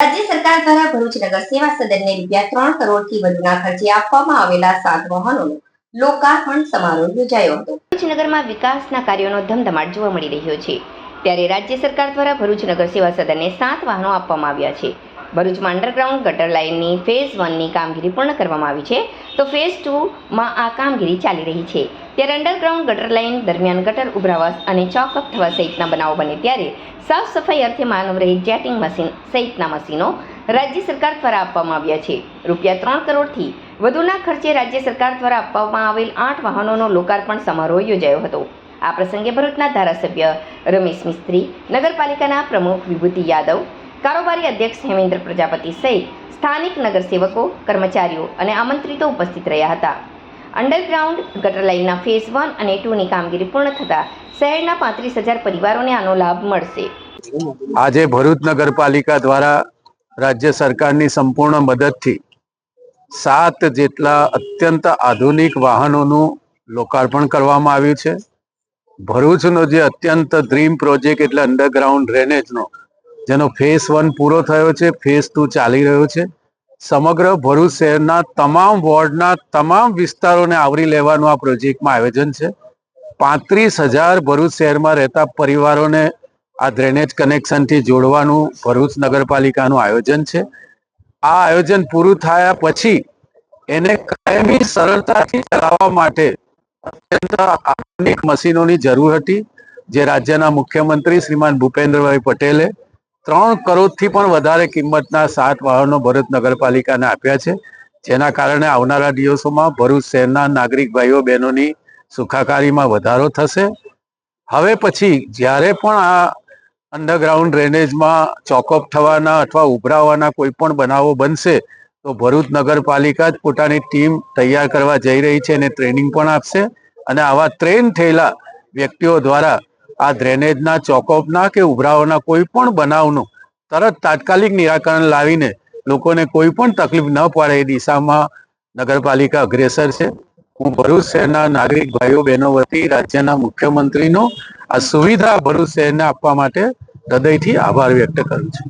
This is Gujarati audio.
રાજ્ય સરકાર દ્વારા ભરૂચ નગર સેવા સદનને ₹3 કરોડથી વધુના ખર્ચે આપવામાં આવેલા 7 વાહનોનો લોકાર્પણ સમારોહ યોજાયો હતો। ભરૂચ નગરમાં વિકાસના કાર્યોનો ધમધમાટ જોવા મળી રહ્યો છે, ત્યારે રાજ્ય સરકાર દ્વારા ભરૂચ નગર સેવા સદનને 7 વાહનો આપવામાં આવ્યા છે। ભરૂચમાં અંડરગ્રાઉન્ડ ગટર લાઇનની ફેઝ 1ની કામગીરી પૂર્ણ કરવામાં આવી છે, તો ફેઝ 2માં આ કામગીરી ચાલી રહી છે। ત્યારે અંડરગ્રાઉન્ડ ગટર લાઇન દરમિયાન ગટર ઉભરાવા અને ચોકઅપ થવા સહિતના બનાવો બને ત્યારે સાફ સફાઈ અર્થે માનવરહિત જેટિંગ મશીન સહિતના મશીનો રાજ્ય સરકાર દ્વારા આપવામાં આવ્યા છે। ₹3 કરોડથી વધુના ખર્ચે રાજ્ય સરકાર દ્વારા આપવામાં આવેલ 8 વાહનોનો લોકાર્પણ સમારોહ યોજાયો હતો। આ પ્રસંગે ભરૂચના ધારાસભ્ય રમેશ મિસ્ત્રી, નગરપાલિકાના પ્રમુખ વિભૂતિ યાદવ, કારોબારી અધ્યક્ષ હેમેન્દ્ર પ્રજાપતિ સહિત સ્થાનિક નગરસેવકો, કર્મચારીઓ અને આમંત્રિતો ઉપસ્થિત રહ્યા હતા। અંડરગ્રાઉન્ડ ગટર લાઇનના ફેઝ 1 અને 2ની કામગીરી પૂર્ણ થતાં શહેરના 35,000 પરિવારોને આનો લાભ મળશે। આજે ભરૂચ નગરપાલિકા દ્વારા રાજ્ય સરકારની સંપૂર્ણ મદદથી 7 જેટલા અત્યંત આધુનિક વાહનોનું લોકાર્પણ કરવામાં આવ્યું છે। ભરૂચનો જે અત્યંત ડ્રીમ પ્રોજેક્ટ એટલે અંડરગ્રાઉન્ડ ડ્રેનેજનો, જેનો ફેઝ 1 પૂરો થયો છે, ફેઝ 2 ચાલી રહ્યો છે। સમગ્ર ભરૂચ શહેરના તમામ વોર્ડના તમામ વિસ્તારોને આવરી લેવાનું આ પ્રોજેક્ટમાં આયોજન છે। 35,000 ભરૂચ શહેરમાં રહેતા પરિવારોને આ ડ્રેનેજ કનેક્શનથી જોડવાનું ભરૂચ નગરપાલિકાનું આયોજન છે। આ આયોજન પૂરું થયા પછી એને કાયમી સરળતાથી ચલાવવા માટે અત્યંત આધુનિક મશીનોની જરૂર હતી, જે રાજ્યના મુખ્યમંત્રી શ્રીમાન ભૂપેન્દ્રભાઈ પટેલે 3 કરોડથી પણ વધારે કિંમતના 7 વાહનો ભરૂચ નગરપાલિકાને આપ્યા છે, જેના કારણે આવનારા દિવસોમાં ભરૂચ શહેરના નાગરિક ભાઈઓ બહેનોની સુખાકારીમાં વધારો થશે। હવે પછી જ્યારે પણ આ અંડરગ્રાઉન્ડ ડ્રેનેજમાં ચોકઅપ થવાના અથવા ઉભરાવાના કોઈ પણ બનાવો બનશે તો ભરૂચ નગરપાલિકા જ પોતાની ટીમ તૈયાર કરવા જઈ રહી છે અને ટ્રેનિંગ પણ આપશે, અને આવા ટ્રેન થયેલા વ્યક્તિઓ દ્વારા આ ડ્રેનેજના ચોકઅપના કે ઉભરાવાના કોઈ પણ બનાવનું તરત તાત્કાલિક નિરાકરણ લાવીને લોકોને કોઈ પણ તકલીફ ન પડે એ દિશામાં નગરપાલિકા અગ્રેસર છે। હું ભરૂચ શહેરના નાગરિક ભાઈઓ બહેનો વતી રાજ્યના મુખ્યમંત્રીનો આ સુવિધા ભરૂચ શહેરને આપવા માટે હૃદયથી આભાર વ્યક્ત કરું છું।